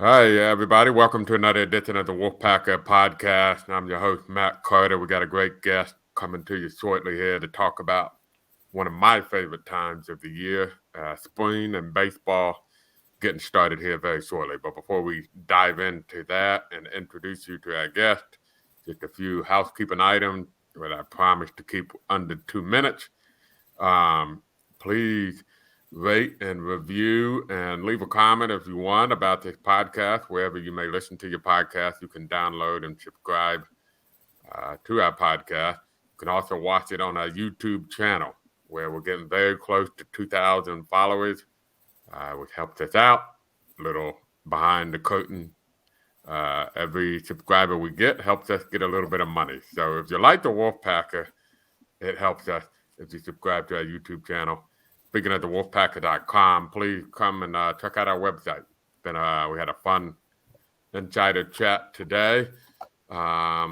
Hi, everybody. Welcome to another edition of the Wolfpacker podcast. I'm your host, Matt Carter. We got a great guest coming to you shortly here to talk about one of my favorite times of the year, spring and baseball, getting started here very shortly. But before we dive into that and introduce you to our guest, just a few housekeeping items that I promise to keep under 2 minutes. Please rate and review and leave a comment if you want about this podcast. Wherever you may listen to your podcast, you can download and subscribe to our podcast. You can also watch it on our YouTube channel, where we're getting very close to 2,000 followers, which helps us out. A little behind the curtain. Every subscriber we get helps us get a little bit of money. So if you like the Wolfpacker, it helps us if you subscribe to our YouTube channel. Speaking of the Wolfpacker.com, please come and check out our website. We had a fun insider chat today. A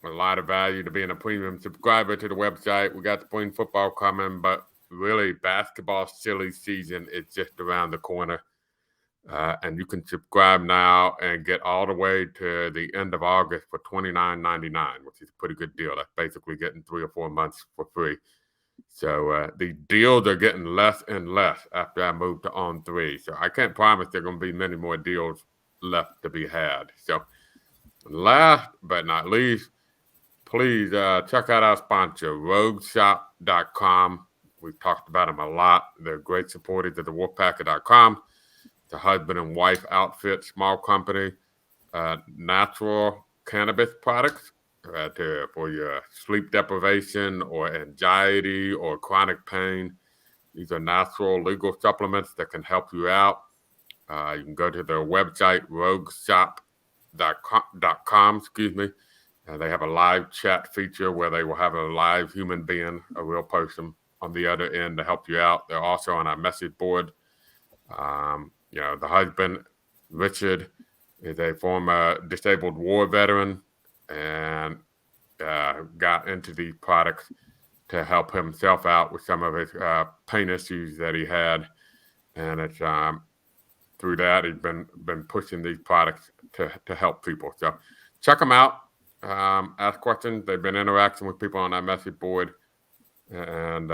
lot of value to being a premium subscriber to the website. We got spring football coming, but really basketball silly season is just around the corner. And you can subscribe now and get all the way to the end of August for $29.99, which is a pretty good deal. That's basically getting 3 or 4 months for free. So the deals are getting less and less after I moved to On3. So I can't promise there are going to be many more deals left to be had. So last but not least, please check out our sponsor, rogueshop.com. We've talked about them a lot. They're great supporters of the Wolfpacker.com. It's a husband and wife outfit, small company, natural cannabis products for your sleep deprivation or anxiety or chronic pain. These are natural legal supplements that can help you out. You can go to their website, rogueshop.com, They have a live chat feature where they will have a live human being, a real person on the other end to help you out. They're also on our message board. The husband, Richard, is a former disabled war veteran and got into these products to help himself out with some of his pain issues that he had. And it's through that he's been pushing these products to help people. So check them out. Ask questions. They've been interacting with people on our message board. And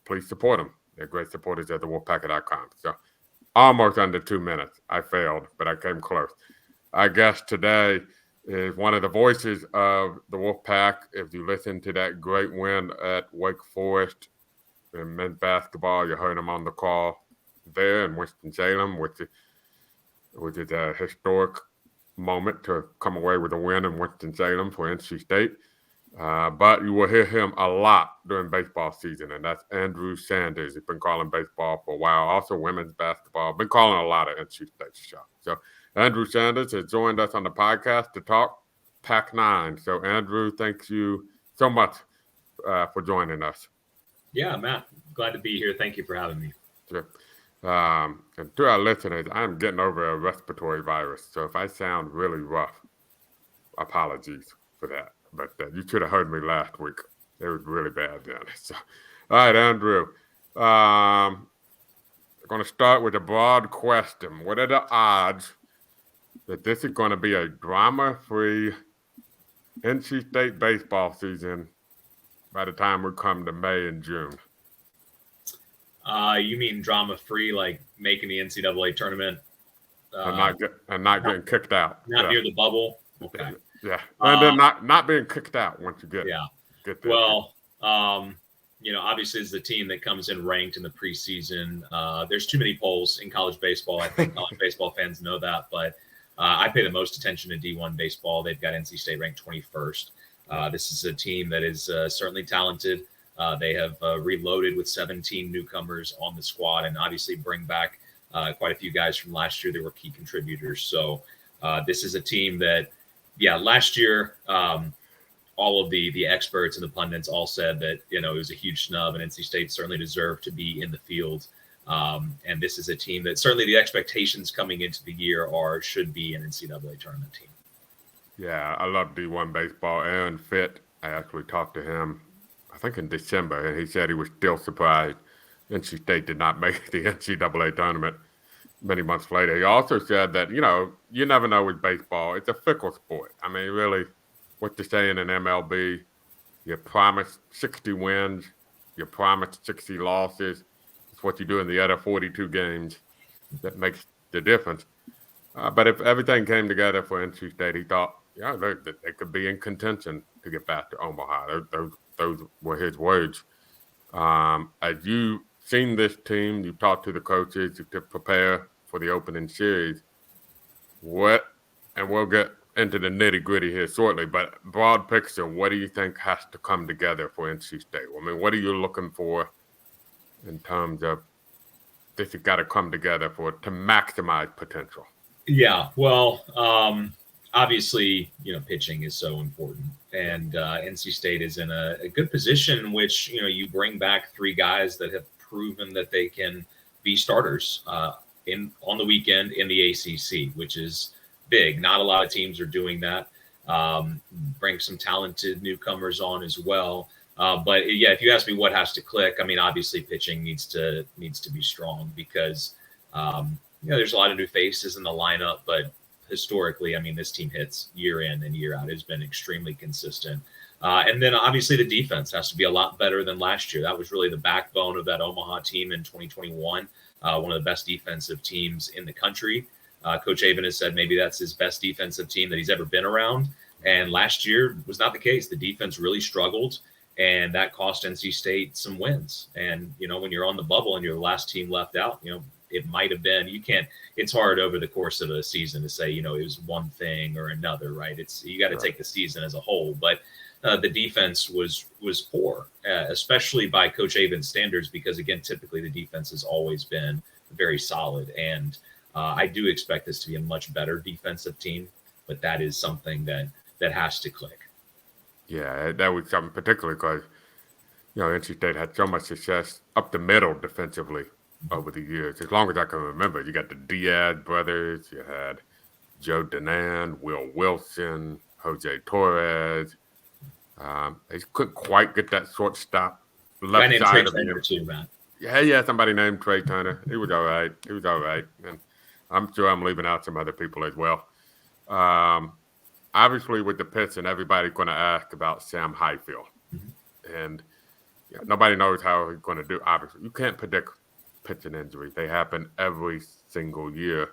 please support them. They're great supporters at the Wolfpacker.com. So almost under 2 minutes. I failed, but I came close. Our guest today is one of the voices of the Wolfpack. If you listen to that great win at Wake Forest in men's basketball, you heard him on the call there in Winston-Salem, which is a historic moment to come away with a win in Winston-Salem for NC State. But you will hear him a lot during baseball season, and that's Andrew Sanders. He's been calling baseball for a while, also women's basketball. Been calling a lot of NC State stuff. So Andrew Sanders has joined us on the podcast to talk Pac-9. So Andrew, thank you so much for joining us. Yeah, Matt, glad to be here. Thank you for having me. Sure. And to our listeners, I'm getting over a respiratory virus, so if I sound really rough, apologies for that. But you should have heard me last week. It was really bad then. So, all right, Andrew. I'm going to start with a broad question. What are the odds that this is going to be a drama-free NC State baseball season by the time we come to May and June? You mean drama-free, like making the NCAA tournament? And not getting kicked out. Not near the bubble? Okay. Yeah, and then not being kicked out once you get there. Well, obviously it's the team that comes in ranked in the preseason. There's too many polls in college baseball. I think college baseball fans know that, but I pay the most attention to D1 baseball. They've got NC State ranked 21st. This is a team that is certainly talented. They have reloaded with 17 newcomers on the squad and obviously bring back quite a few guys from last year that were key contributors. So this is a team that, last year, all of the experts and the pundits all said that, it was a huge snub and NC State certainly deserved to be in the field. And this is a team that certainly the expectations coming into the year should be an NCAA tournament team. Yeah, I love D1 baseball. Aaron Fitt, I actually talked to him, I think in December, and he said he was still surprised NC State did not make the NCAA tournament. many months later. He also said that, you never know with baseball. It's a fickle sport. I mean, really, what you're saying in MLB, you promise 60 wins, you promise 60 losses. It's what you do in the other 42 games that makes the difference. But if everything came together for NC State, he thought, they could be in contention to get back to Omaha. Those were his words. As you've seen this team, you've talked to the coaches to prepare for the opening series. And we'll get into the nitty gritty here shortly, but broad picture, what do you think has to come together for NC State? I mean, what are you looking for in terms of this has got to come together to maximize potential? Yeah, well, obviously, pitching is so important, and NC State is in a good position in which, you bring back three guys that have proven that they can be starters on the weekend in the ACC, which is big. Not a lot of teams are doing that. Bring some talented newcomers on as well. But yeah, if you ask me what has to click, I mean, obviously pitching needs to be strong because there's a lot of new faces in the lineup, but historically, I mean, this team hits year in and year out. It's been extremely consistent. And then obviously the defense has to be a lot better than last year. That was really the backbone of that Omaha team in 2021, one of the best defensive teams in the country. Coach Avent has said maybe that's his best defensive team that he's ever been around. And last year was not the case. The defense really struggled, and that cost NC State some wins. And, when you're on the bubble and you're the last team left out, it might have been, it's hard over the course of a season to say, it was one thing or another, right? You got to take the season as a whole, but the defense was poor, especially by Coach Avent's standards, because again, typically the defense has always been very solid. And I do expect this to be a much better defensive team, but that is something that has to click. Yeah, that was something particularly because, NC State had so much success up the middle defensively over the years. As long as I can remember, you got the Diaz brothers, you had Joe Denan, Will Wilson, Jose Torres. They couldn't quite get that shortstop left side of him. Too, man. Yeah, somebody named Trey Turner. He was all right. And I'm sure I'm leaving out some other people as well. Obviously, with the pitching, everybody's going to ask about Sam Highfield. Mm-hmm. And nobody knows how he's going to do. Obviously, you can't predict pitching injuries. They happen every single year.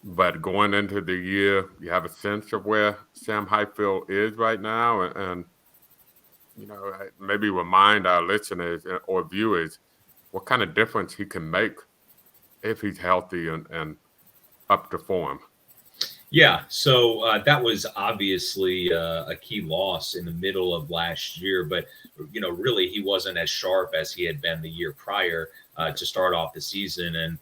But going into the year, you have a sense of where Sam Highfield is right now. And maybe remind our listeners or viewers what kind of difference he can make if he's healthy and up to form. Yeah, so that was obviously a key loss in the middle of last year, but really he wasn't as sharp as he had been the year prior to start off the season. And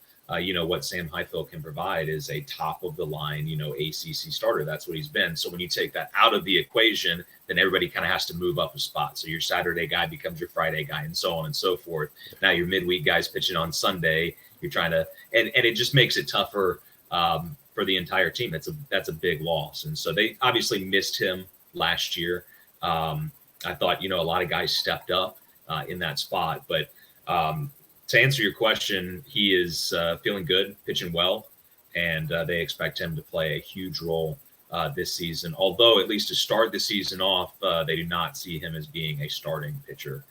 what Sam Highfield can provide is a top of the line, ACC starter. That's what he's been. So when you take that out of the equation, then everybody kind of has to move up a spot. So your Saturday guy becomes your Friday guy, and so on and so forth. Now your midweek guy's pitching on Sunday. You're trying to, and it just makes it tougher for the entire team. That's a big loss. And so they obviously missed him last year. I thought, a lot of guys stepped up in that spot, but to answer your question, he is feeling good, pitching well, and they expect him to play a huge role this season. Although, at least to start the season off, they do not see him as being a starting pitcher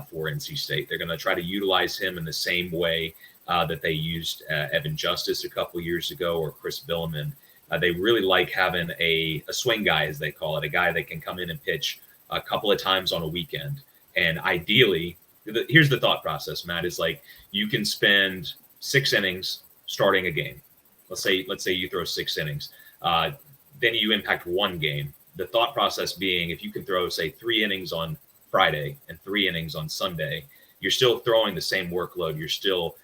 for NC State. They're going to try to utilize him in the same way that they used Evan Justice a couple years ago, or Chris Billiman. They really like having a swing guy, as they call it, a guy that can come in and pitch a couple of times on a weekend. And ideally, here's the thought process, Matt, is like you can spend 6 innings starting a game. Let's say you throw 6 innings. Then you impact one game. The thought process being, if you can throw, say, 3 innings on Friday and 3 innings on Sunday, you're still throwing the same workload. You're still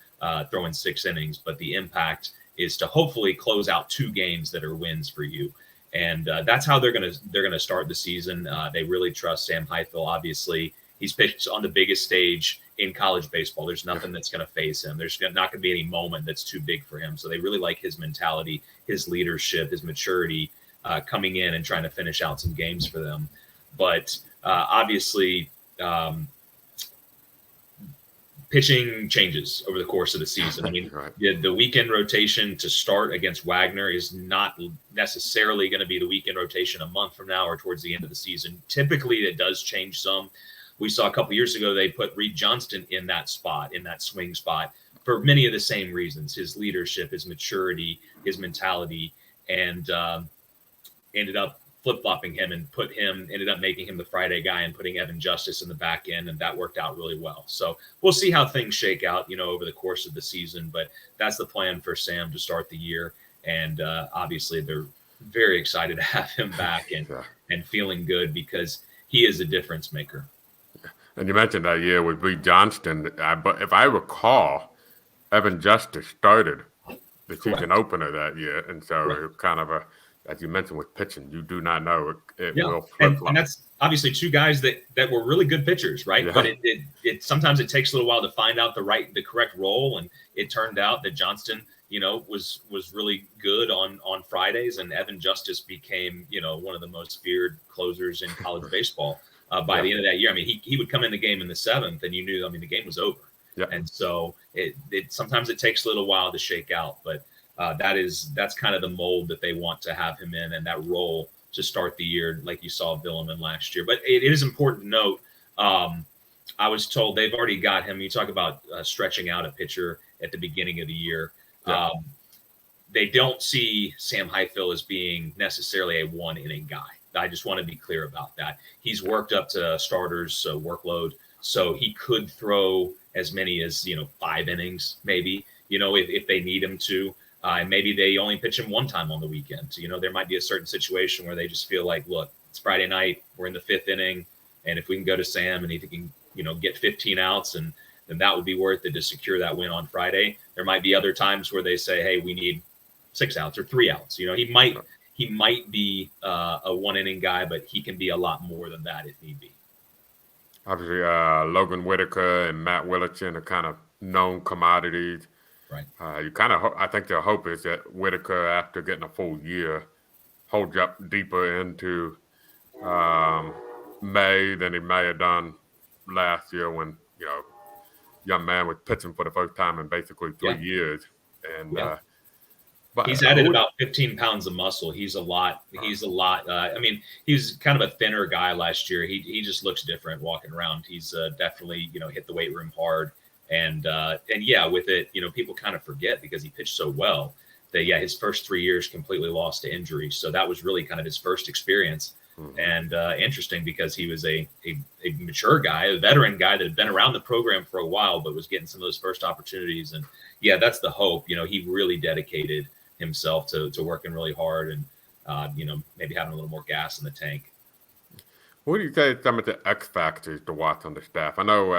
throwing 6 innings, but the impact is to hopefully close out 2 games that are wins for you. And that's how they're gonna start the season. They really trust Sam Highfield. Obviously, he's pitched on the biggest stage in college baseball. There's nothing that's going to phase him. There's not going to be any moment that's too big for him. So they really like his mentality, his leadership, his maturity coming in and trying to finish out some games for them. But obviously, pitching changes over the course of the season. I mean, right. the weekend rotation to start against Wagner is not necessarily going to be the weekend rotation a month from now or towards the end of the season. Typically, it does change some. We saw a couple years ago they put Reed Johnston in that spot, in that swing spot, for many of the same reasons: his leadership, his maturity, his mentality, and ended up flip-flopping him and ended up making him the Friday guy and putting Evan Justice in the back end, and that worked out really well. So we'll see how things shake out, over the course of the season, but that's the plan for Sam to start the year. And obviously they're very excited to have him back and feeling good because he is a difference maker. And you mentioned that year with Reed Johnston, but if I recall, Evan Justice started the season opener that year, and so it was kind of as you mentioned with pitching, you do not know it will flip-flop. And that's obviously two guys that were really good pitchers, right? Yeah. But it sometimes it takes a little while to find out the correct role, and it turned out that Johnston, was really good on Fridays, and Evan Justice became, one of the most feared closers in college baseball by the end of that year. I mean, he would come in the game in the seventh, and you knew, the game was over. Yeah. And so it sometimes it takes a little while to shake out, but that's kind of the mold that they want to have him in, and that role to start the year, like you saw Villeman last year. But it is important to note, I was told they've already got him. You talk about stretching out a pitcher at the beginning of the year. Yeah. They don't see Sam Highfill as being necessarily a one-inning guy. I just want to be clear about that. He's worked up to starters workload, so he could throw as many as 5 innings, maybe, if they need him to. And maybe they only pitch him one time on the weekend. So, there might be a certain situation where they just feel like, look, it's Friday night, we're in the 5th inning, and if we can go to Sam and he can, get 15 outs, and then that would be worth it to secure that win on Friday. There might be other times where they say, hey, we need 6 outs or 3 outs. He might be a one-inning guy, but he can be a lot more than that if need be. Obviously, Logan Whitaker and Matt Willerton are kind of known commodities. Right. I think their hope is that Whitaker, after getting a full year, holds up deeper into May than he may have done last year when, young man was pitching for the first time in basically 3 years. And but he's added about 15 pounds of muscle. He's a lot. He was kind of a thinner guy last year. He just looks different walking around. He's definitely, hit the weight room hard. And with it, people kind of forget because he pitched so well that, his first 3 years completely lost to injury. So that was really kind of his first experience. Mm-hmm. And interesting because he was a mature guy, a veteran guy that had been around the program for a while, but was getting some of those first opportunities. And that's the hope. He really dedicated himself to working really hard and, maybe having a little more gas in the tank. What do you say some of the X factors to watch on the staff? I know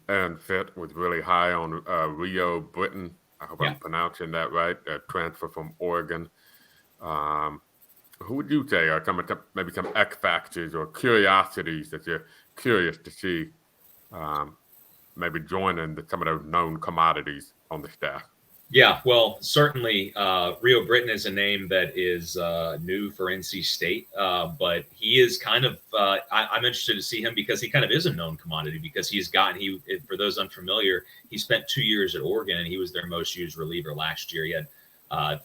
Aaron Fitt was really high on Rio Britton. I hope I'm pronouncing that right. Transfer from Oregon. Who would you say are maybe some X factors or curiosities that you're curious to see maybe joining some of those known commodities on the staff? Yeah, well, certainly Rio Britton is a name that is new for NC State, but he is kind of I'm interested to see him because he kind of is a known commodity because for those unfamiliar, he spent 2 years at Oregon and he was their most used reliever last year. He had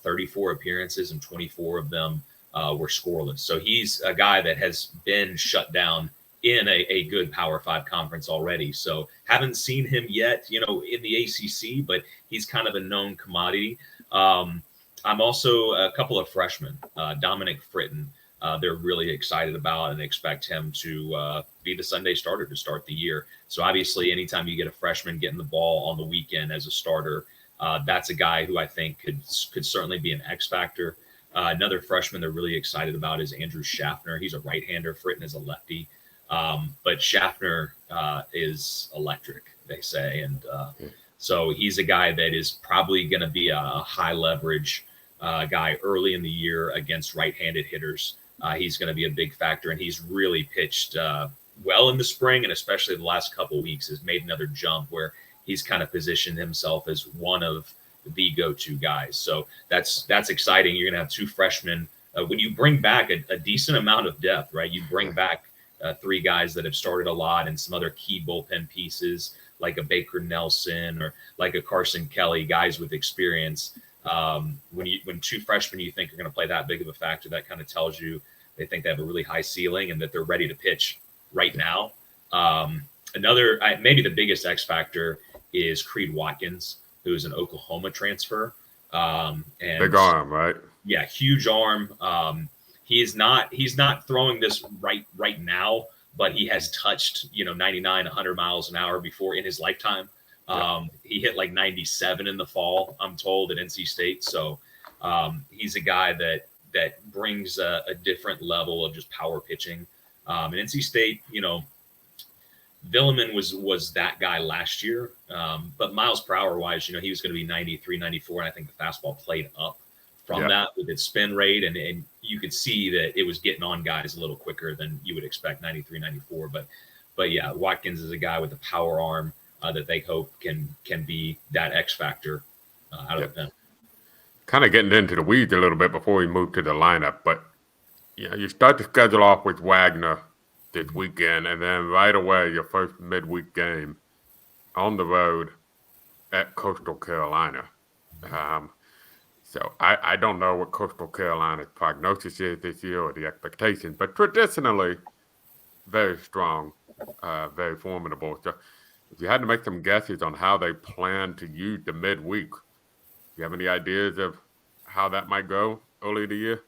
34 appearances and 24 of them were scoreless. So he's a guy that has been shut down in a good Power 5 conference already. So haven't seen him yet, in the ACC, but he's kind of a known commodity. I'm also a couple of freshmen, Dominic Fritton. They're really excited about and expect him to be the Sunday starter to start the year. So obviously, anytime you get a freshman getting the ball on the weekend as a starter, that's a guy who I think could certainly be an X factor. Another freshman they're really excited about is Andrew Schaffner. He's a right-hander. Fritton is a lefty. But Schaffner is electric, they say. And so he's a guy that is probably going to be a high leverage guy early in the year against right-handed hitters. He's going to be a big factor, and he's really pitched well in the spring, and especially the last couple of weeks has made another jump where he's kind of positioned himself as one of the go-to guys. So that's exciting. You're going to have 2 freshmen. When you bring back a decent amount of depth, right? You bring back 3 guys that have started a lot and some other key bullpen pieces like a Baker Nelson or like a Carson Kelly, guys with experience. When two freshmen you think are going to play that big of a factor, that kind of tells you they think they have a really high ceiling and that they're ready to pitch right now. Maybe the biggest X factor is Creed Watkins, who is an Oklahoma transfer. And big arm, right? Yeah, huge arm. He's not throwing this right now, but he has touched 99, 100 miles an hour before in his lifetime. He hit like 97 in the fall, I'm told, at NC State. So he's a guy that brings a different level of just power pitching. And NC State, Villeman was that guy last year. But miles per hour wise, he was going to be 93, 94. And I think the fastball played up from that with its spin rate. And you could see that it was getting on guys a little quicker than you would expect, 93, 94. But yeah, Watkins is a guy with a power arm that they hope can be that X factor out of the pen. Kind of getting into the weeds a little bit before we move to the lineup, but you start the schedule off with Wagner this weekend, and then right away your first midweek game on the road at Coastal Carolina. So I don't know what Coastal Carolina's prognosis is this year or the expectations, but traditionally very strong, very formidable. So if you had to make some guesses on how they plan to use the midweek, do you have any ideas of how that might go early in the year?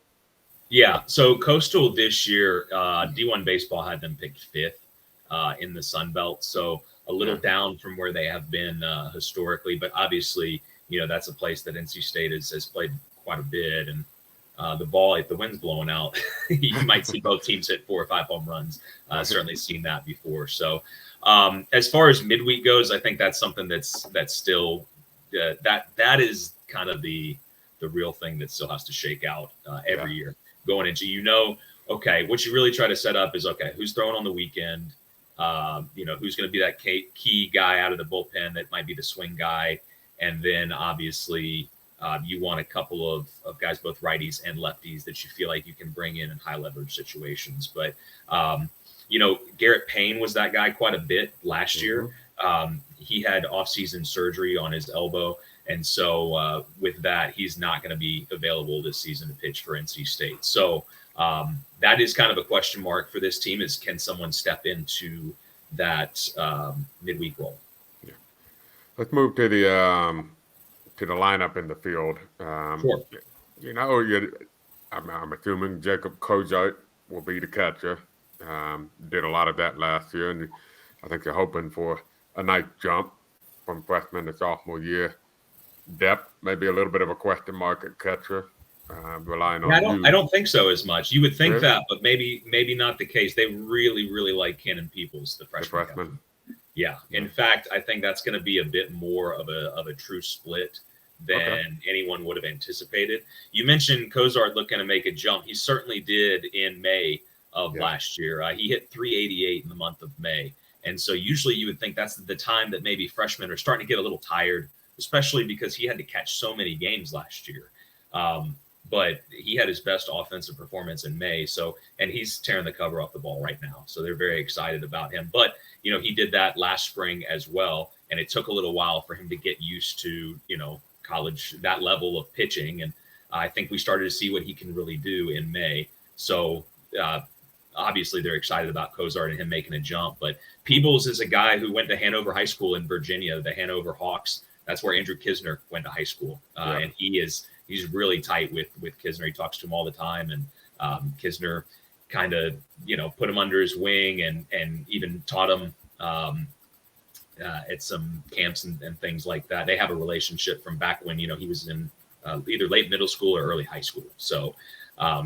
Yeah, so Coastal this year, D1 Baseball had them picked 5th in the Sun Belt, so a little down from where they have been historically, but obviously, that's a place that NC State has played quite a bit, and the ball, if the wind's blowing out, you might see both teams hit 4 or 5 home runs. Certainly seen that before. So as far as midweek goes, I think that's something that's still that is kind of the real thing that still has to shake out every year going into, okay, what you really try to set up is, okay, who's throwing on the weekend? Who's going to be that key guy out of the bullpen that might be the swing guy. And then obviously you want a couple of guys, both righties and lefties, that you feel like you can bring in high leverage situations. But, Garrett Payne was that guy quite a bit last year. He had off-season surgery on his elbow. And so with that, he's not going to be available this season to pitch for NC State. So that is kind of a question mark for this team, is can someone step into that midweek role? Yeah. Let's move to the lineup in the field. Sure. I'm assuming Jacob Cozart will be the catcher. Did a lot of that last year, and I think you're hoping for a nice jump from freshman to sophomore year. Depth, maybe a little bit of a question mark at catcher. Relying on I don't think so as much. You would think that, but maybe not the case. They really, really like Cannon Peoples, the freshman. Yeah. In fact, I think that's going to be a bit more of a true split than anyone would have anticipated. You mentioned Cozart looking to make a jump. He certainly did in May of last year. He hit 388 in the month of May. And so usually you would think that's the time that maybe freshmen are starting to get a little tired, especially because he had to catch so many games last year. But he had his best offensive performance in May. So, and he's tearing the cover off the ball right now. So they're very excited about him. But, he did that last spring as well. And it took a little while for him to get used to, college, that level of pitching. And I think we started to see what he can really do in May. So obviously they're excited about Cozart and him making a jump. But Peebles is a guy who went to Hanover High School in Virginia, the Hanover Hawks. That's where Andrew Kisner went to high school. And he's really tight with Kisner. He talks to him all the time. And Kisner kind of, put him under his wing and even taught him at some camps and things like that. They have a relationship from back when, he was in either late middle school or early high school. So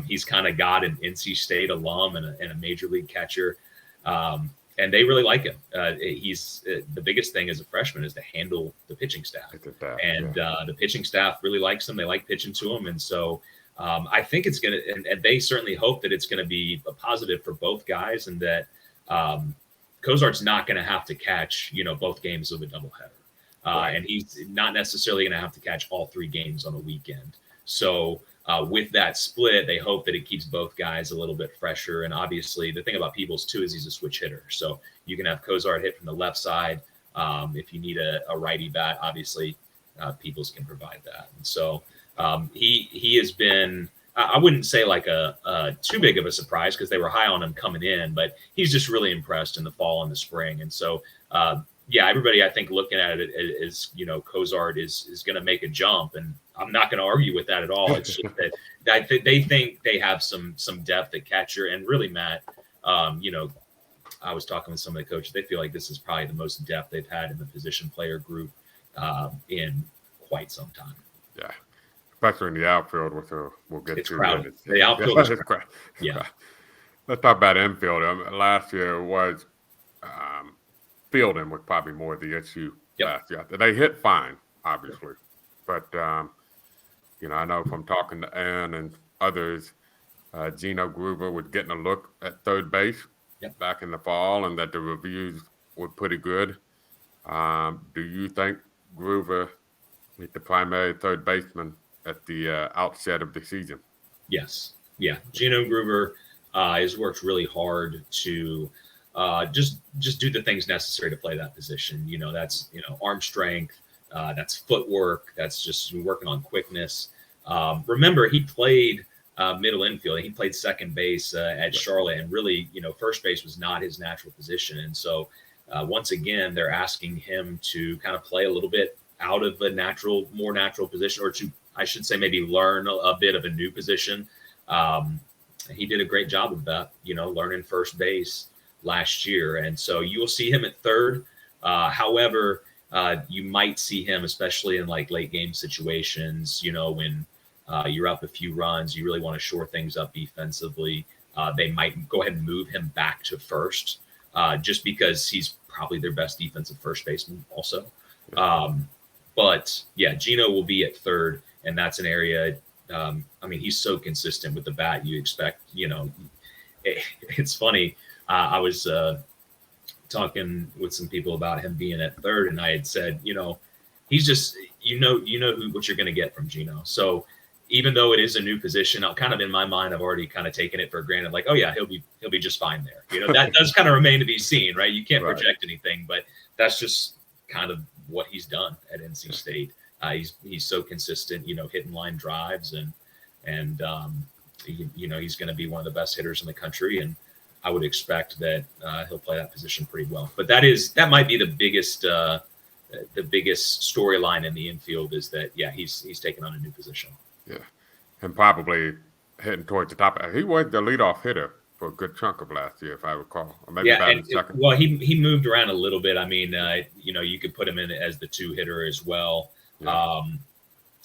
he's kind of got an NC State alum and a major league catcher. And they really like him. He's the biggest thing as a freshman is to handle the pitching staff. And the pitching staff really likes him. They like pitching to him. And so I think it's going to, and they certainly hope that it's going to be a positive for both guys, and that Cozart's not going to have to catch, both games of a doubleheader. And he's not necessarily going to have to catch all 3 games on a weekend. So with that split, they hope that it keeps both guys a little bit fresher. And obviously the thing about Peebles too is he's a switch hitter. So you can have Cozart hit from the left side If you need a righty bat, obviously Peoples can provide that. And so he has been, I wouldn't say like a too big of a surprise because they were high on him coming in, but he's just really impressed in the fall and the spring. And so, everybody, I think, looking at it is, Cozart is going to make a jump, and I'm not going to argue with that at all. It's just that they think they have some depth at catcher, and really, Matt, I was talking with some of the coaches. They feel like this is probably the most depth they've had in the position player group in quite some time. Yeah. Especially in the outfield, which we'll get it's to. Crowded. The outfield is crowded. Yeah. Let's talk about infield. Last year was fielding was probably more the issue last year. They hit fine, obviously. But, I know from talking to Ann and others, Gino Groover was getting a look at third base back in the fall, and that the reviews were pretty good. Do you think Groover is the primary third baseman at the outset of the season? Yes. Yeah. Gino Groover has worked really hard to just do the things necessary to play that position. That's, arm strength, that's footwork, that's just working on quickness. Remember, he played middle infield. He played second base at Charlotte, and really, first base was not his natural position. And so once again, they're asking him to kind of play a little bit out of a more natural position, or to, I should say, maybe learn a bit of a new position. He did a great job of that, learning first base last year. And so you will see him at third. However, you might see him, especially in like late game situations, when you're up a few runs, you really want to shore things up defensively. They might go ahead and move him back to first, just because he's probably their best defensive first baseman also. But yeah, Gino will be at third, and that's an area. He's so consistent with the bat. You expect, it's funny. I was talking with some people about him being at third, and I had said, he's just, what you're going to get from Gino. So even though it is a new position, I'm kind of, in my mind, I've already kind of taken it for granted. Like, oh yeah, he'll be just fine there. That does kind of remain to be seen, right? You can't project anything, but that's just kind of what he's done at NC State. He's so consistent, hitting line drives, and he's going to be one of the best hitters in the country. And I would expect that he'll play that position pretty well. But that might be the biggest storyline in the infield, is that he's taken on a new position. Yeah, and probably heading towards the top. He was the leadoff hitter for a good chunk of last year, if I recall, or maybe second. Well, he moved around a little bit. I mean, you could put him in as the two hitter as well. Yeah.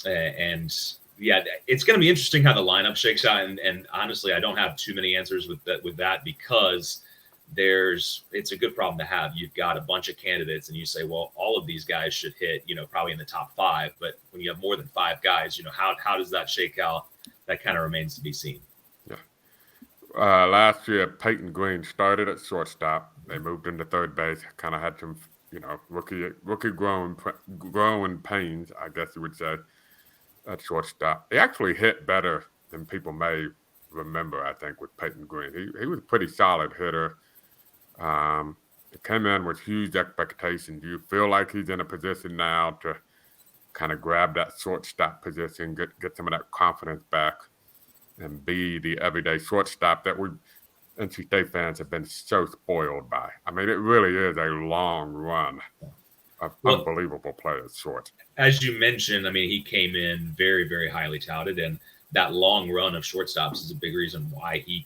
It's going to be interesting how the lineup shakes out. And honestly, I don't have too many answers with that because it's a good problem to have. You've got a bunch of candidates, and you say, well, all of these guys should hit, probably in the top five. But when you have more than five guys, how does that shake out? That kind of remains to be seen. Yeah. Last year, Peyton Green started at shortstop. They moved into third base. Kind of had some, rookie growing pains, I guess you would say, at shortstop. He actually hit better than people may remember, I think, with Peyton Green. He was a pretty solid hitter. It came in with huge expectations. Do you feel like he's in a position now to kind of grab that shortstop position, get some of that confidence back, and be the everyday shortstop that we NC State fans have been so spoiled by? I mean, it really is a long run of unbelievable players short. As you mentioned, he came in very, very highly touted, and that long run of shortstops is a big reason why he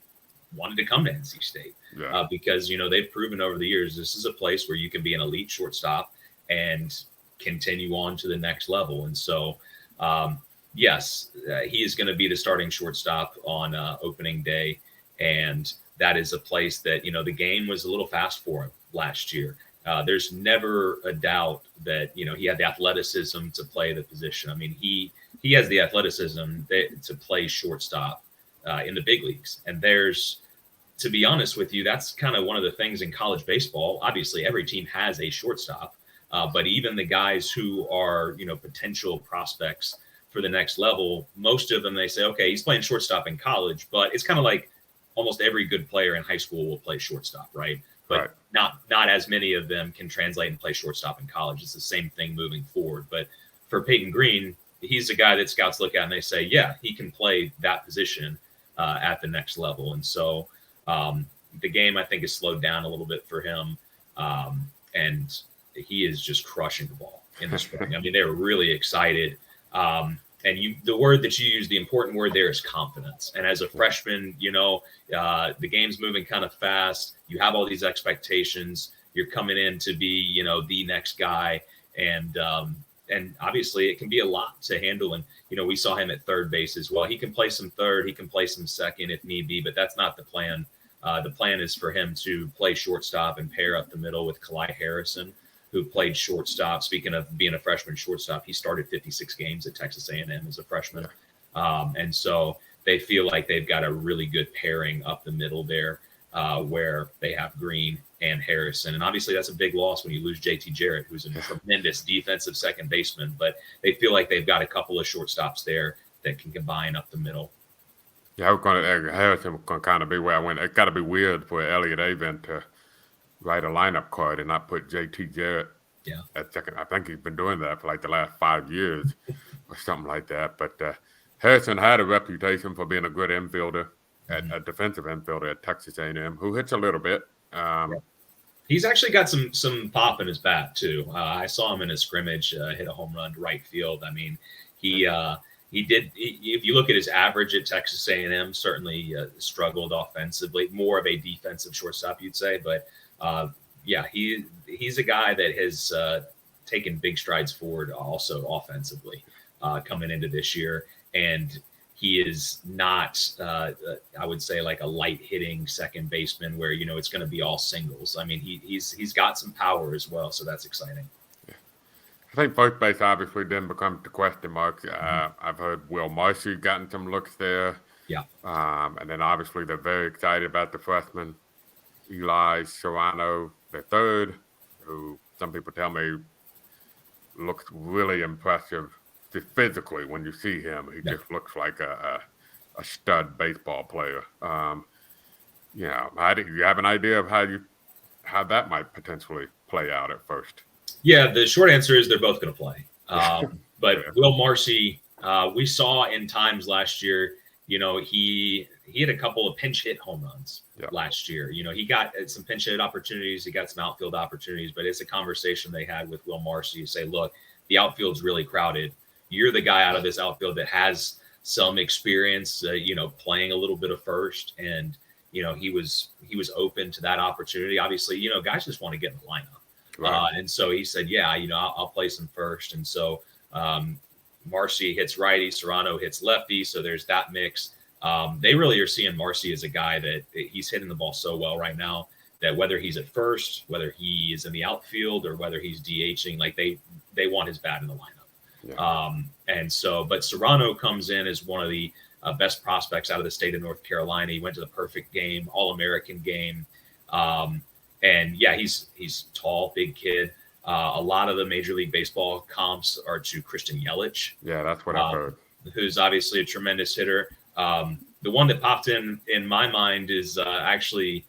wanted to come to NC State. Yeah. Because, they've proven over the years, this is a place where you can be an elite shortstop and continue on to the next level. And so, yes, he is going to be the starting shortstop on opening day. And that is a place that, the game was a little fast for him last year. There's never a doubt that, he had the athleticism to play the position. He has the athleticism to play shortstop in the big leagues. And to be honest with you, that's kind of one of the things in college baseball. Obviously, every team has a shortstop, but even the guys who are, potential prospects for the next level, most of them, they say, okay, he's playing shortstop in college, but it's kind of like almost every good player in high school will play shortstop, right? But not as many of them can translate and play shortstop in college. It's the same thing moving forward. But for Peyton Green, he's a guy that scouts look at and they say, yeah, he can play that position at the next level. And so the game, I think, is slowed down a little bit for him. And he is just crushing the ball in the spring. I mean, they were really excited. And the word that you use, the important word there is confidence. And as a freshman, the game's moving kind of fast. You have all these expectations. You're coming in to be, the next guy. And obviously it can be a lot to handle. And, we saw him at third base as well. He can play some third. He can play some second if need be, but that's not the plan. The plan is for him to play shortstop and pair up the middle with Kalai Harrison, who played shortstop. Speaking of being a freshman shortstop, he started 56 games at Texas A&M as a freshman. And so they feel like they've got a really good pairing up the middle there where they have Green and Harrison. And obviously that's a big loss when you lose JT Jarrett, who's a tremendous defensive second baseman. But they feel like they've got a couple of shortstops there that can combine up the middle. Yeah, Harrison was going to kind of be where I went. It's got to be weird for Elliot Avent to write a lineup card and not put JT Jarrett at second. I think he's been doing that for like the last 5 years or something like that. But Harrison had a reputation for being a good infielder, a defensive infielder at Texas A&M, who hits a little bit. He's actually got some pop in his bat too. I saw him in a scrimmage hit a home run to right field. I mean, he did. If you look at his average at Texas A&M, certainly struggled offensively. More of a defensive shortstop, you'd say, but. He's a guy that has taken big strides forward also offensively coming into this year. And he is not, I would say, like a light hitting second baseman where, it's going to be all singles. I mean, he's got some power as well. So that's exciting. Yeah. I think first base obviously didn't become the question mark. I've heard Will Marcy gotten some looks there. Yeah. And then obviously they're very excited about the freshman. Eli Serrano III, who some people tell me looks really impressive just physically when you see him. He just looks like a stud baseball player. Do you have an idea of how that might potentially play out at first? Yeah, the short answer is they're both going to play. But Will Marcy, we saw in times last year, he had a couple of pinch hit home runs last year. He got some pinch hit opportunities. He got some outfield opportunities, but it's a conversation they had with Will Marcy to say, look, the outfield's really crowded. You're the guy out of this outfield that has some experience, playing a little bit of first. And, he was open to that opportunity. Obviously, guys just want to get in the lineup. Right. And so he said, I'll play some first. And so, Marcy hits righty, Serrano hits lefty. So there's that mix. They really are seeing Marcy as a guy that he's hitting the ball so well right now that whether he's at first, whether he is in the outfield or whether he's DHing, like they want his bat in the lineup. Yeah. And so, but Serrano comes in as one of the best prospects out of the state of North Carolina. He went to the perfect game, All-American game. And he's tall, big kid. A lot of the Major League Baseball comps are to Christian Yelich. Yeah, that's what I've heard. Who's obviously a tremendous hitter. The one that popped in my mind is actually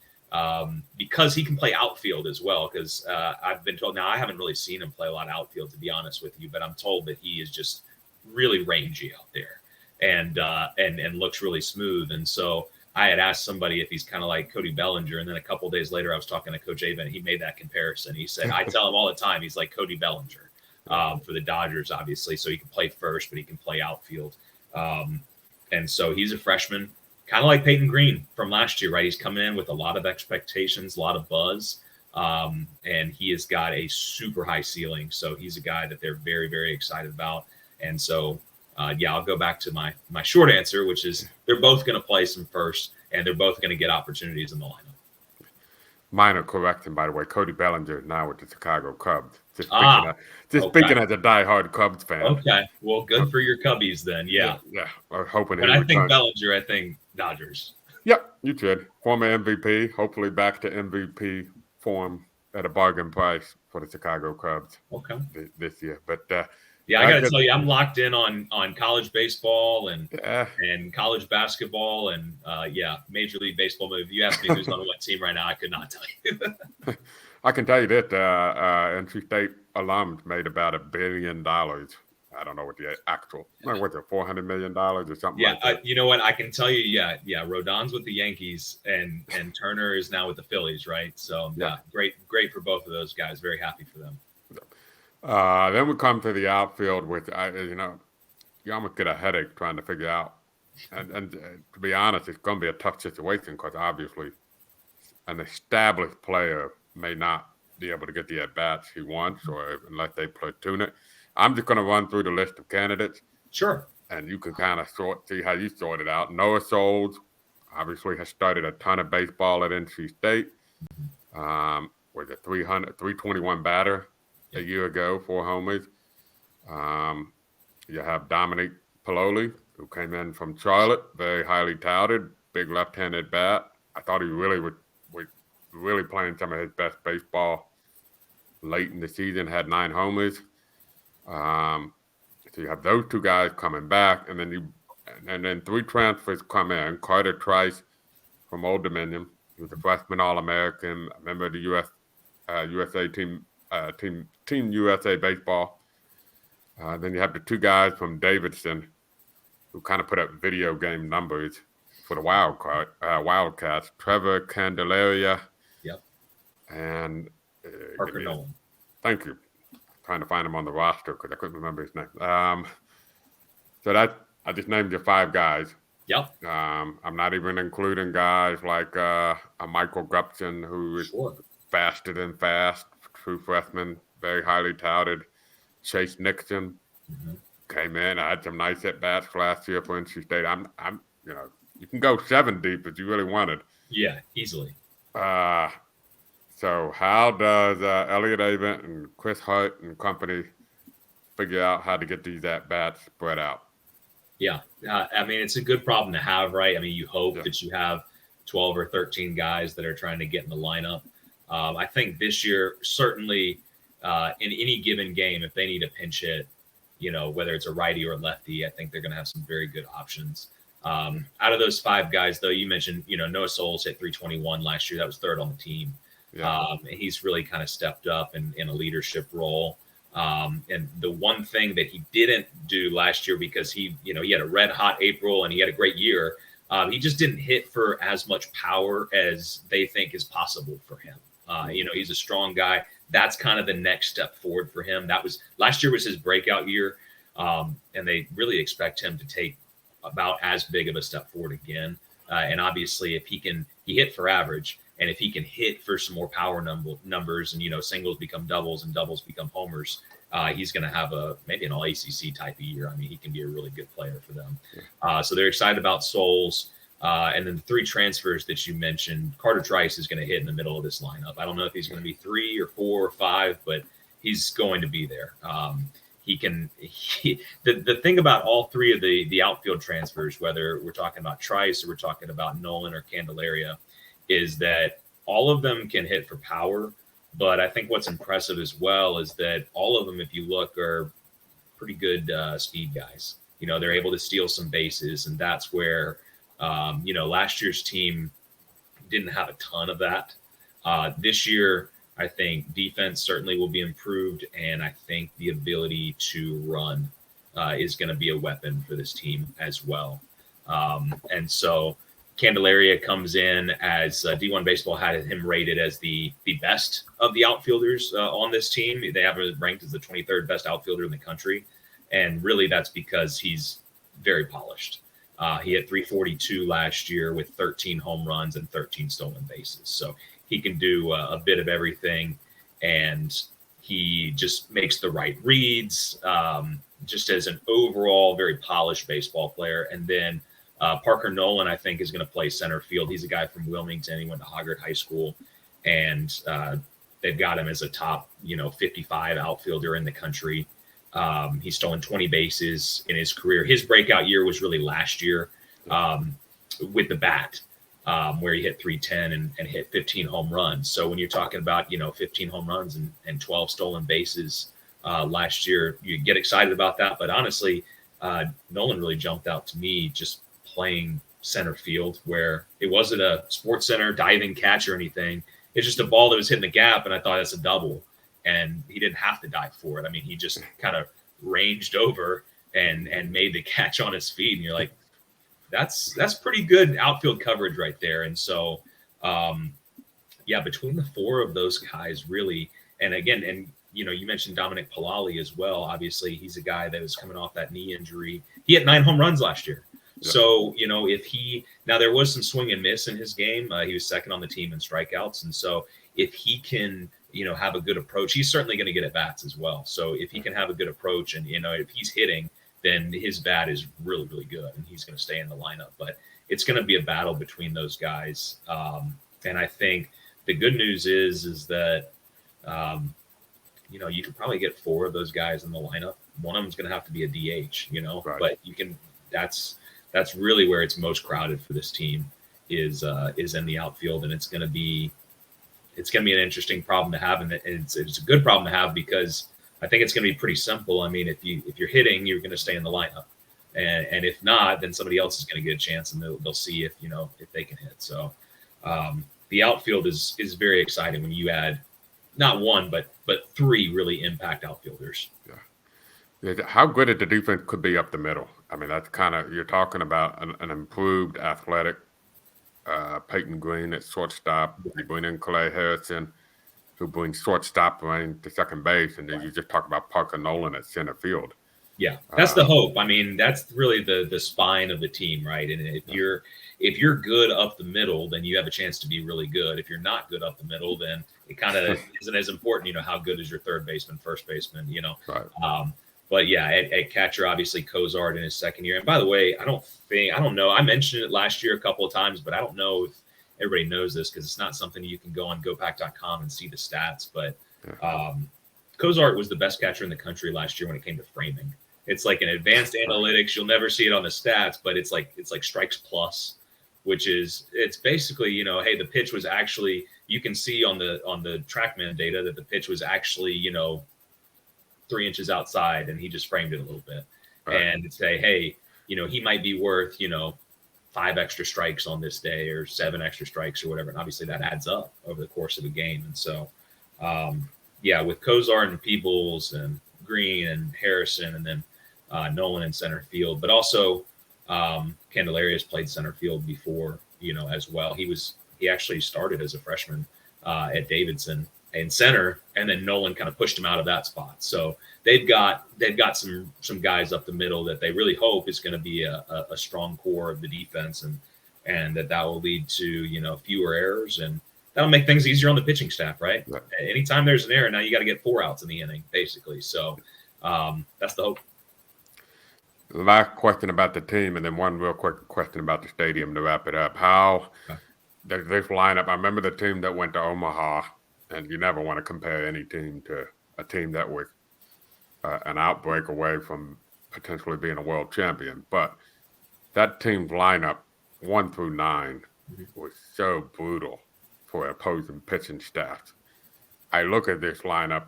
because he can play outfield as well. Because I've been told, now I haven't really seen him play a lot of outfield, to be honest with you, but I'm told that he is just really rangy out there and looks really smooth. And so I had asked somebody if he's kind of like Cody Bellinger. And then a couple of days later, I was talking to Coach Avent. He made that comparison. He said, I tell him all the time, he's like Cody Bellinger for the Dodgers, obviously. So he can play first, but he can play outfield. And so he's a freshman, kind of like Peyton Green from last year, right? He's coming in with a lot of expectations, a lot of buzz. And he has got a super high ceiling. So he's a guy that they're very, very excited about. And so I'll go back to my short answer, which is they're both going to play some first, and they're both going to get opportunities in the lineup. Minor correction, by the way. Cody Bellinger now with the Chicago Cubs. Speaking as a diehard Cubs fan. Okay, well, good for your Cubbies then. Yeah. I was hoping. When I think Bellinger, I think Dodgers. Yep, you should. Former MVP, hopefully back to MVP form at a bargain price for the Chicago Cubs. Okay. This year, but. Yeah, I got to tell you, I'm locked in on college baseball and Yeah. and college basketball and Major League Baseball. If you asked me who's on what team right now, I could not tell you. I can tell you that NC State alums made about $1 billion. I don't know what the actual, what's it, $400 million or something like that. You know what? I can tell you, Rodon's with the Yankees and Turner is now with the Phillies, right? So great for both of those guys. Very happy for them. Then we come to the outfield, which you almost get a headache trying to figure out. And to be honest, it's going to be a tough situation because obviously an established player may not be able to get the at-bats he wants or unless they platoon it. I'm just going to run through the list of candidates. Sure. And you can kind of see how you sort it out. Noah Souls obviously has started a ton of baseball at NC State. Was a 321 batter a year ago, 4 homers. You have Dominic Pololi, who came in from Charlotte, very highly touted, big left-handed bat. I thought he really was really playing some of his best baseball late in the season, had 9 homers. So you have those 2 guys coming back, and then 3 transfers come in. Carter Trice from Old Dominion, he was a freshman All-American, a member of the USA team, Team USA baseball. Then you have the 2 guys from Davidson who kind of put up video game numbers for the Wildcats. Trevor Candelaria. Yep. And Parker Nolan. Thank you. Trying to find him on the roster because I couldn't remember his name. So I just named you 5 guys. Yep. I'm not even including guys like a Michael Gupson, who is faster than fast, true freshman, very highly touted. Chase Nixon came in. I had some nice at bats last year for NC State. I'm you can go 7 deep if you really wanted. Yeah, easily. So how does Elliot Avent and Chris Hart and company figure out how to get these at-bats spread out? Yeah. I mean, it's a good problem to have, right? I mean, you hope that you have 12 or 13 guys that are trying to get in the lineup. I think this year, certainly in any given game, if they need a pinch hit, whether it's a righty or a lefty, I think they're going to have some very good options. Out of those 5 guys, though, you mentioned, Noah Souls hit 321 last year. That was 3rd on the team. Yeah. And he's really kind of stepped up in a leadership role. And the one thing that he didn't do last year, because he had a red hot April and he had a great year, he just didn't hit for as much power as they think is possible for him. He's a strong guy. That's kind of the next step forward for him. Last year was his breakout year. And they really expect him to take about as big of a step forward again. And obviously if he hit for average, and if he can hit for some more power numbers and, singles become doubles and doubles become homers, he's going to have maybe an all-ACC type of year. I mean, he can be a really good player for them. So they're excited about Souls. And then the 3 transfers that you mentioned, Carter Trice is going to hit in the middle of this lineup. I don't know if he's going to be 3 or 4 or 5, but he's going to be there. The thing about all 3 of the outfield transfers, whether we're talking about Trice or we're talking about Nolan or Candelaria, is that all of them can hit for power. But I think what's impressive as well is that all of them, if you look, are pretty good speed guys. They're able to steal some bases, and that's where, last year's team didn't have a ton of that. This year, I think defense certainly will be improved, and I think the ability to run is going to be a weapon for this team as well. And so Candelaria comes in as D1 Baseball had him rated as the best of the outfielders on this team. They have him ranked as the 23rd best outfielder in the country. And really that's because he's very polished. He hit 342 last year with 13 home runs and 13 stolen bases. So he can do a bit of everything, and he just makes the right reads, just as an overall very polished baseball player. And then Parker Nolan, I think, is going to play center field. He's a guy from Wilmington. He went to Hoggard High School, and they've got him as a top, 55 outfielder in the country. He's stolen 20 bases in his career. His breakout year was really last year with the bat, where he hit 310 and hit 15 home runs. So when you're talking about, 15 home runs and 12 stolen bases, last year. You get excited about that, but honestly, Nolan really jumped out to me just playing center field, where it wasn't a Sports Center diving catch or anything. It's just a ball that was hitting the gap, and I thought that's a double, and he didn't have to dive for it. I mean, he just kind of ranged over and made the catch on his feet, and you're like, that's pretty good outfield coverage right there. And so, yeah, between the four of those guys, really, and again, and you know, you mentioned Dominic Palali as well. Obviously, he's a guy that was coming off that knee injury. He had 9 home runs last year. Yeah. So, you know, now there was some swing and miss in his game. He was second on the team in strikeouts. And so if he can, you know, have a good approach, he's certainly going to get at bats as well. So if he can have a good approach and, you know, if he's hitting, then his bat is really, really good and he's going to stay in the lineup. But it's going to be a battle between those guys. And I think the good news is that, you know, you could probably get 4 of those guys in the lineup. One of them's going to have to be a DH, you know, right. But you can, that's really where it's most crowded for this team is in the outfield. And it's going to be an interesting problem to have. And it's a good problem to have because I think it's going to be pretty simple. I mean, if you're hitting, you're going to stay in the lineup. And if not, then somebody else is going to get a chance and they'll see if they can hit. So the outfield is very exciting when you add not one, but 3 really impact outfielders. Yeah. How good at the defense could be up the middle. I mean, that's kind of, you're talking about an improved athletic Peyton Green at shortstop. You bring in Clay Harrison, who brings shortstop running to second base, and then you just talk about Parker Nolan at center field. Yeah, that's the hope. I mean, that's really the spine of the team, right? And if you're good up the middle, then you have a chance to be really good. If you're not good up the middle, then it kind of isn't as important. You know, how good is your third baseman, first baseman? You know, right. But yeah, at catcher, obviously Cozart in his second year. And by the way, I don't know. I mentioned it last year a couple of times, but I don't know if everybody knows this because it's not something you can go on GoPack.com and see the stats. But Cozart was the best catcher in the country last year when it came to framing. It's like an advanced analytics. You'll never see it on the stats, but it's like strikes plus, which is, it's basically, you know, hey, the pitch was actually, you can see on the TrackMan data that the pitch was actually, you know, 3 inches outside and he just framed it a little bit. Right. And say, hey, you know, he might be worth, you know, 5 extra strikes on this day or 7 extra strikes or whatever. And obviously that adds up over the course of a game. And so, yeah, with Cozart and Peebles and Green and Harrison and then Nolan in center field, but also Candelaria's played center field before, you know, as well. He actually started as a freshman at Davidson in center, and then Nolan kind of pushed him out of that spot. So they've got some guys up the middle that they really hope is going to be a strong core of the defense, and that will lead to, you know, fewer errors, and that'll make things easier on the pitching staff, right? Anytime there's an error, now you got to get 4 outs in the inning, basically. So that's the hope. Last question about the team, and then one real quick question about the stadium to wrap it up. How this lineup, I remember the team that went to Omaha, and you never want to compare any team to a team that was an outbreak away from potentially being a world champion. But that team's lineup, 1 through 9, was so brutal for opposing pitching staffs. I look at this lineup,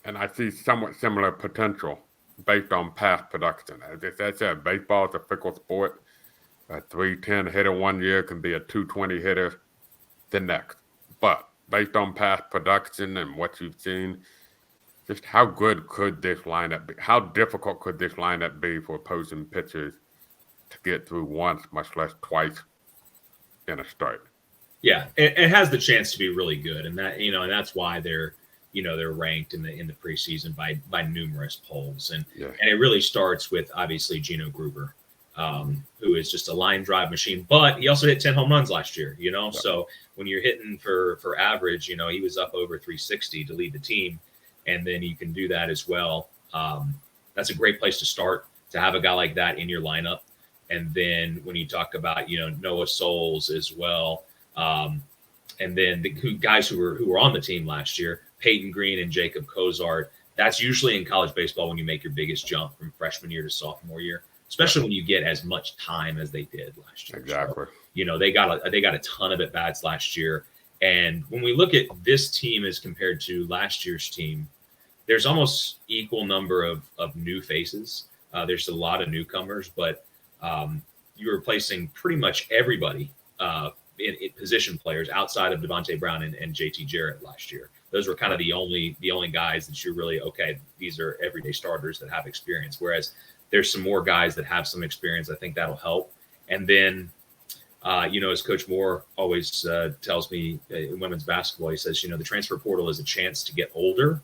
and I see somewhat similar potential based on past production. As I said, baseball is a fickle sport. A 310 hitter one year can be a 220 hitter the next. But based on past production and what you've seen, just how good could this lineup be? How difficult could this lineup be for opposing pitchers to get through once, much less twice in a start? Yeah, it has the chance to be really good, and that, you know, and that's why they're ranked in the preseason by numerous polls, and it really starts with obviously Gino Gruber, who is just a line drive machine, but he also hit 10 home runs last year, you know. So when you're hitting for average, you know, he was up over 360 to lead the team, and then you can do that as well. That's a great place to start, to have a guy like that in your lineup. And then when you talk about, you know, Noah Souls as well, and then the guys who were on the team last year, Peyton Green and Jacob Cozart. That's usually in college baseball when you make your biggest jump from freshman year to sophomore year, especially when you get as much time as they did last year. Exactly. So, you know, they got a ton of at bats last year. And when we look at this team as compared to last year's team, there's almost equal number of new faces. There's a lot of newcomers, but you're replacing pretty much everybody in position players outside of Devontae Brown and JT Jarrett last year. Those were kind of the only guys that you're really, okay, these are everyday starters that have experience. Whereas there's some more guys that have some experience. I think that'll help. And then, as Coach Moore always tells me in women's basketball, he says, the transfer portal is a chance to get older.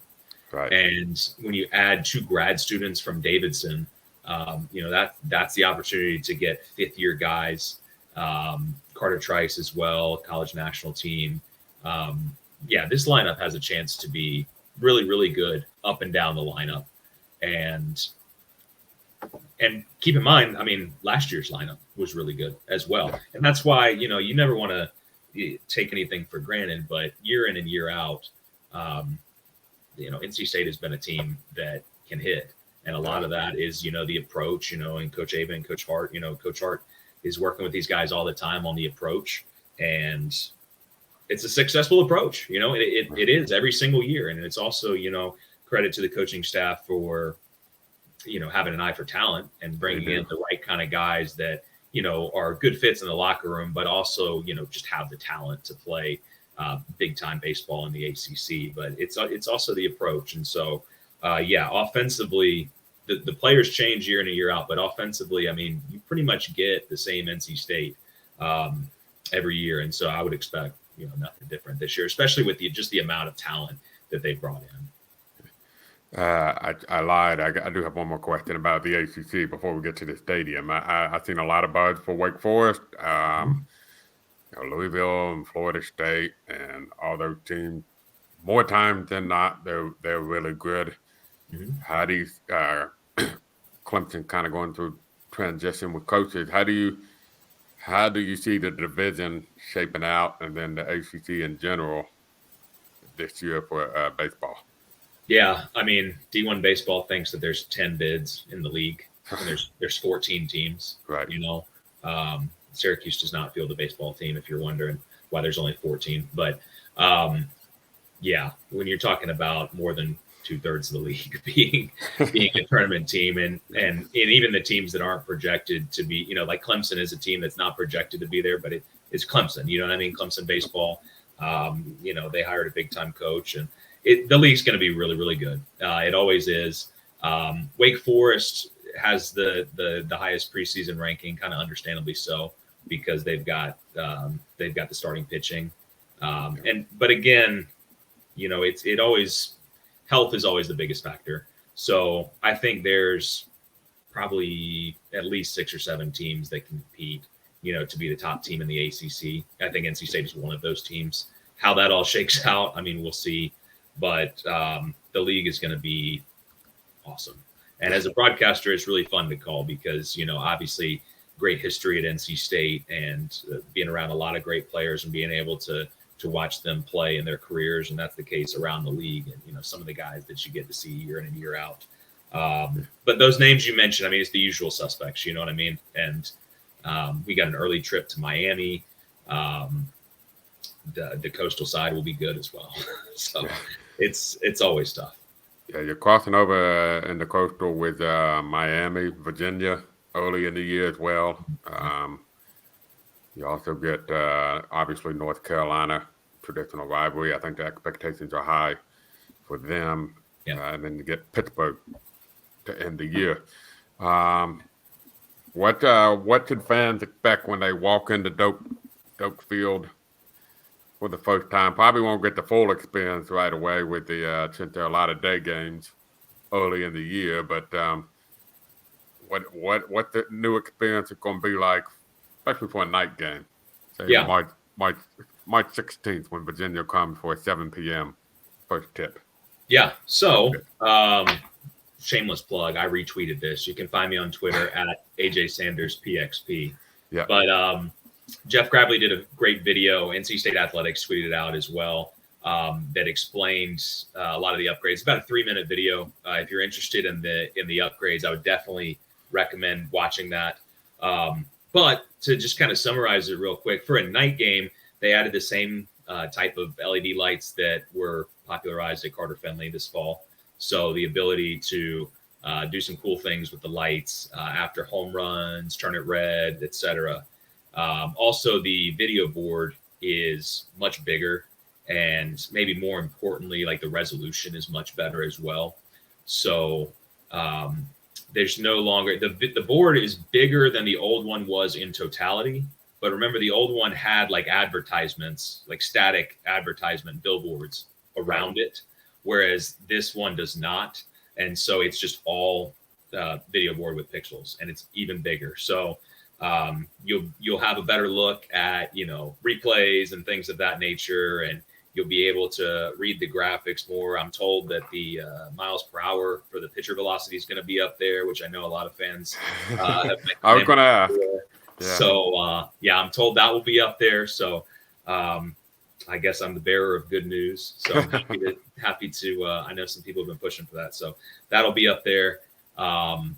Right. And when you add 2 grad students from Davidson, that's the opportunity to get 5th-year guys. Carter Trice as well, college national team. This lineup has a chance to be really, really good up and down the lineup. And keep in mind, last year's lineup was really good as well. And that's why, you never want to take anything for granted, but year in and year out, NC State has been a team that can hit. And a lot of that is, the approach, and Coach Avent, Coach Hart, Coach Hart is working with these guys all the time on the approach. And it's a successful approach. It is every single year. And it's also, credit to the coaching staff for, having an eye for talent and bringing in the right kind of guys that, are good fits in the locker room, but also, just have the talent to play big time baseball in the ACC. But it's also the approach. And so, offensively, the players change year in and year out, but offensively, you pretty much get the same NC State every year. And so I would expect, nothing different this year, especially with just the amount of talent that they brought in. I lied. I do have one more question about the ACC before we get to the stadium. I've seen a lot of buzz for Wake Forest, Louisville and Florida State and all those teams. More times than not, they're really good. Mm-hmm. How do you Clemson kind of going through transition with coaches? How do you see the division shaping out, and then the ACC in general this year for baseball? Yeah, D1 baseball thinks that there's 10 bids in the league, and there's 14 teams. Right. Syracuse does not field the baseball team, if you're wondering why there's only 14. But when you're talking about more than 2/3 of the league being a tournament team, and even the teams that aren't projected to be, like Clemson is a team that's not projected to be there, but it's Clemson. You know what I mean? Clemson baseball. They hired a big time coach, and the league's going to be really, really good. It always is. Wake Forest has the highest preseason ranking, kind of understandably so, because they've got the starting pitching. But again, health is always the biggest factor. So I think there's probably at least 6 or 7 teams that can compete, to be the top team in the ACC. I think NC State is one of those teams. How that all shakes out, we'll see. But the league is going to be awesome. And as a broadcaster, it's really fun to call because, obviously great history at NC State and being around a lot of great players and being able to watch them play in their careers. And that's the case around the league. And, some of the guys that you get to see year in and year out. But those names you mentioned, it's the usual suspects, you know what I mean? And we got an early trip to Miami. The coastal side will be good as well. So it's always tough. Yeah, you're crossing over in the coastal with Miami, Virginia early in the year as well. You also get, obviously, North Carolina, traditional rivalry. I think the expectations are high for them. Yeah. And then you get Pittsburgh to end the year. What should fans expect when they walk into Doak Field for the first time? Probably won't get the full experience right away with since there are a lot of day games early in the year. But what the new experience is going to be like, especially for a night game? Say March 16th when Virginia comes for a 7 p.m. first tip. Yeah. So shameless plug. I retweeted this. You can find me on Twitter at AJSandersPXP. Yeah. But Jeff Gravely did a great video. NC State Athletics tweeted out as well that explained a lot of the upgrades. About a 3-minute video. If you're interested in the upgrades, I would definitely recommend watching that. But to just kind of summarize it real quick, for a night game, they added the same type of LED lights that were popularized at Carter Finley this fall. So the ability to do some cool things with the lights after home runs, turn it red, etc. Also, the video board is much bigger, and maybe more importantly, like the resolution is much better as well. So there's no longer the board is bigger than the old one was in totality. But remember, the old one had like advertisements, like static advertisement billboards around it, whereas this one does not. And so it's just all video board with pixels, and it's even bigger. So you'll have a better look at, you know, replays and things of that nature, and you'll be able to read the graphics more. I'm told that the miles per hour for the pitcher velocity is going to be up there, which I know a lot of fans have been. I was going to ask. Yeah. So yeah, I'm told that will be up there. So I guess I'm the bearer of good news. So I'm happy to I know some people have been pushing for that. So that'll be up there. And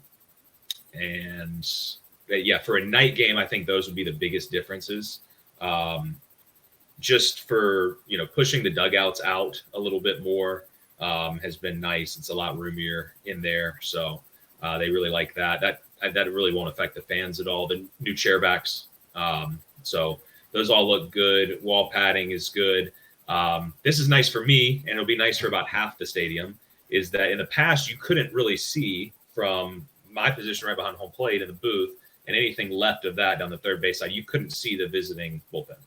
yeah, for a night game, I think those would be the biggest differences. Just for, you know, pushing the dugouts out a little bit more has been nice. It's a lot roomier in there. So they really like that. That really won't affect the fans at all. The new chair backs. So those all look good. Wall padding is good. This is nice for me, and it'll be nice for about half the stadium, is that in the past, you couldn't really see from my position right behind home plate in the booth and anything left of that down the third base side. You couldn't see the visiting bullpen.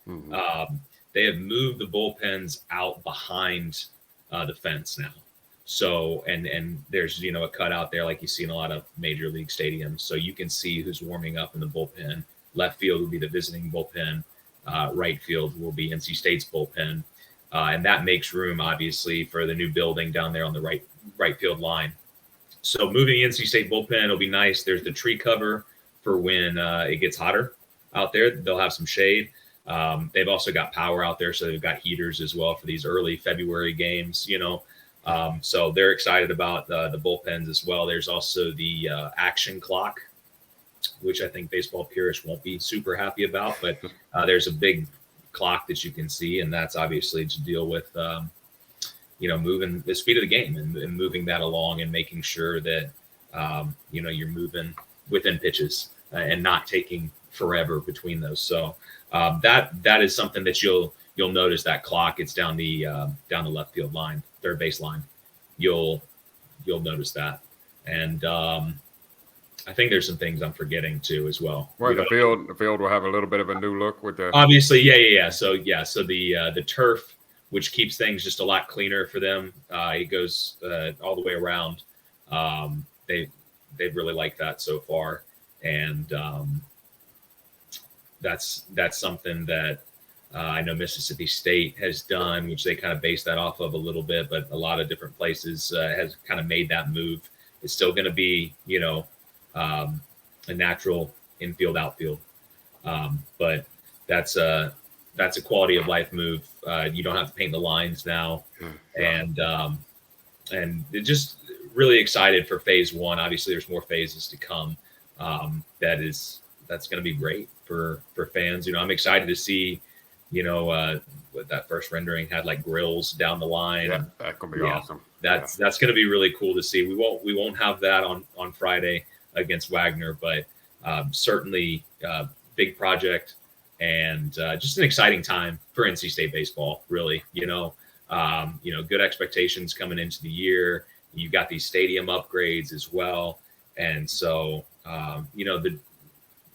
Mm-hmm. They have moved the bullpens out behind the fence now. So, and there's, you know, a cutout there like you see in a lot of major league stadiums. So you can see who's warming up in the bullpen. Left field will be the visiting bullpen. Right field will be NC State's bullpen. And that makes room, obviously, for the new building down there on the right field line. So moving the NC State bullpen will be nice. There's the tree cover for when it gets hotter out there. They'll have some shade. They've also got power out there, so they've got heaters as well for these early February games, you know. So they're excited about the bullpens as well. There's also the action clock, which I think baseball purists won't be super happy about, but there's a big clock that you can see, and that's obviously to deal with, you know, moving the speed of the game and moving that along and making sure that, you know, you're moving within pitches and not taking forever between those. So that is something that you'll notice. That clock, it's down the left field line, third base line. You'll notice that. And I think there's some things I'm forgetting too as well. Right, the field will have a little bit of a new look with the obviously, yeah. So the turf, which keeps things just a lot cleaner for them. It goes all the way around. They really like that so far, and that's something that I know Mississippi State has done, which they kind of base that off of a little bit, but a lot of different places has kind of made that move. It's still going to be, you know, a natural infield outfield, but that's a quality of life move. You don't have to paint the lines now, and it just really excited for phase one. Obviously, there's more phases to come. That's going to be great for fans. You know, I'm excited to see, you know, what that first rendering had, like grills down the line. Yeah, that could be awesome. That's going to be really cool to see. We won't have that on Friday against Wagner, but certainly big project and just an exciting time for NC State baseball. Really, you know, good expectations coming into the year. You've got these stadium upgrades as well, and so you know, the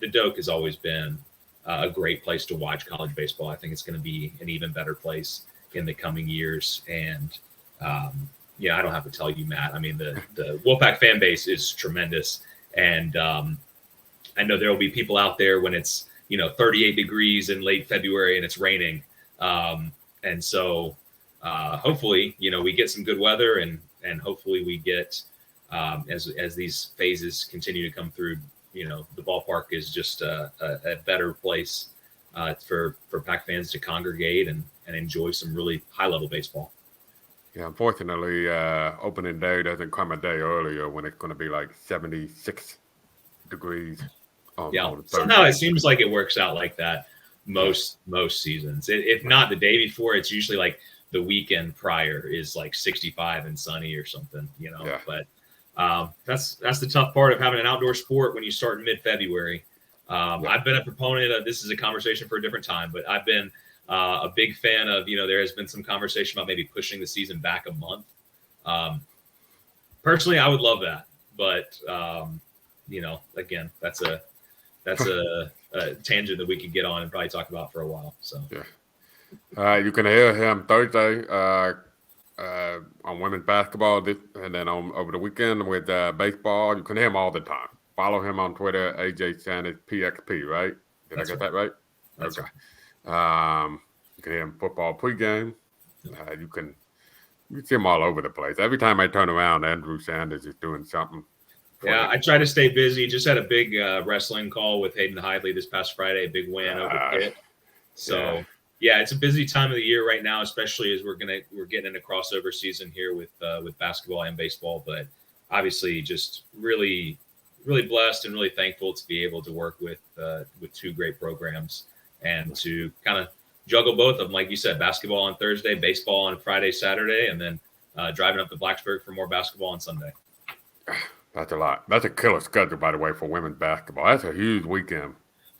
Doak has always been a great place to watch college baseball. I think it's going to be an even better place in the coming years. And yeah, I don't have to tell you, Matt. I mean, the Wolfpack fan base is tremendous. And I know there will be people out there when it's, you know, 38 degrees in late February and it's raining. And so hopefully, you know, we get some good weather and hopefully we get, as these phases continue to come through, you know, the ballpark is just a better place for Pack fans to congregate and enjoy some really high level baseball. Yeah, unfortunately, opening day doesn't come a day earlier when it's going to be like 76 degrees. Somehow it seems like it works out like that most seasons. If not the day before, it's usually like the weekend prior is like 65 and sunny or something, you know. Yeah. But that's the tough part of having an outdoor sport when you start in mid-February. I've been a proponent of, this is a conversation for a different time, but I've been a big fan of, you know, there has been some conversation about maybe pushing the season back a month. Personally, I would love that, but you know, again, that's a tangent that we could get on and probably talk about for a while. So yeah, you can hear him Thursday on women's basketball, and then over the weekend with baseball. You can hear him all the time. Follow him on Twitter, AJ Sanders PXP. Right? Did I get that right? That's okay. Right. You can hear him football pregame. You can see him all over the place. Every time I turn around, Andrew Sanders is doing something. Yeah, I try to stay busy. Just had a big wrestling call with Hayden Hidley this past Friday, a big win over Pitt. So yeah, it's a busy time of the year right now, especially as we're getting into crossover season here with basketball and baseball. But obviously, just really, really blessed and really thankful to be able to work with two great programs and to kind of juggle both of them, like you said, basketball on Thursday, baseball on Friday, Saturday, and then driving up to Blacksburg for more basketball on Sunday. That's a lot. That's a killer schedule, by the way, for women's basketball. That's a huge weekend.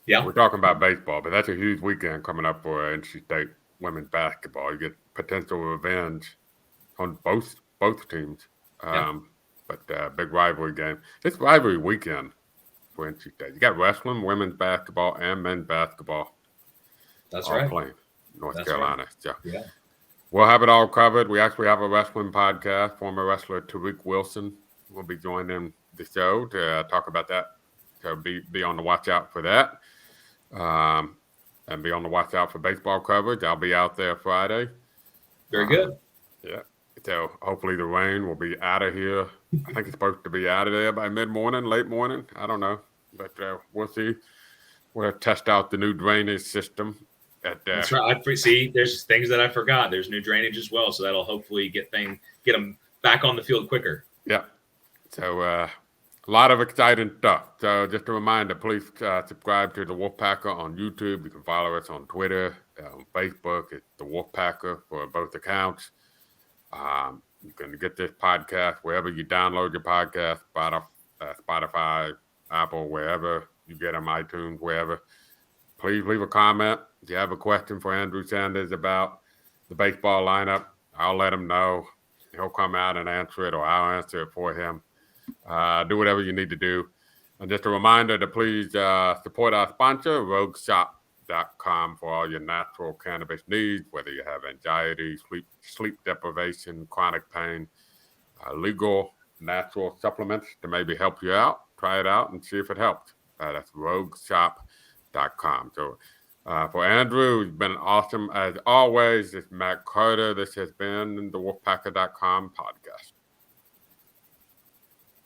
Yeah. We're talking about baseball, but that's a huge weekend coming up for NC State women's basketball. You get potential revenge on both teams. But big rivalry game. It's rivalry weekend for NC State. You got wrestling, women's basketball, and men's basketball. That's all right. Playing North Carolina. Right. So yeah. We'll have it all covered. We actually have a wrestling podcast. Former wrestler Tariq Wilson will be joining the show to talk about that. So be on the watch out for that. And be on the watch out for baseball coverage. I'll be out there Friday. Very good. Yeah. So hopefully the rain will be out of here. I think it's supposed to be out of there by mid-morning, late morning. I don't know. But we'll see. We'll test out the new drainage system. That's right. See, there's things that I forgot. There's new drainage as well. So that'll hopefully get them back on the field quicker. Yeah. So a lot of exciting stuff. So just a reminder, please subscribe to the Wolfpacker on YouTube. You can follow us on Twitter, on Facebook. It's the Wolfpacker for both accounts. You can get this podcast wherever you download your podcast, Spotify, Apple, wherever you get them, iTunes, wherever. Please leave a comment. If you have a question for Andrew Sanders about the baseball lineup, I'll let him know. He'll come out and answer it, or I'll answer it for him. Do whatever you need to do. And just a reminder to please support our sponsor, RogueShop.com, for all your natural cannabis needs, whether you have anxiety, sleep deprivation, chronic pain, legal natural supplements to maybe help you out. Try it out and see if it helps. That's RogueShop.com. So for Andrew, it's been awesome as always. It's Matt Carter. This has been the Wolfpacker.com podcast.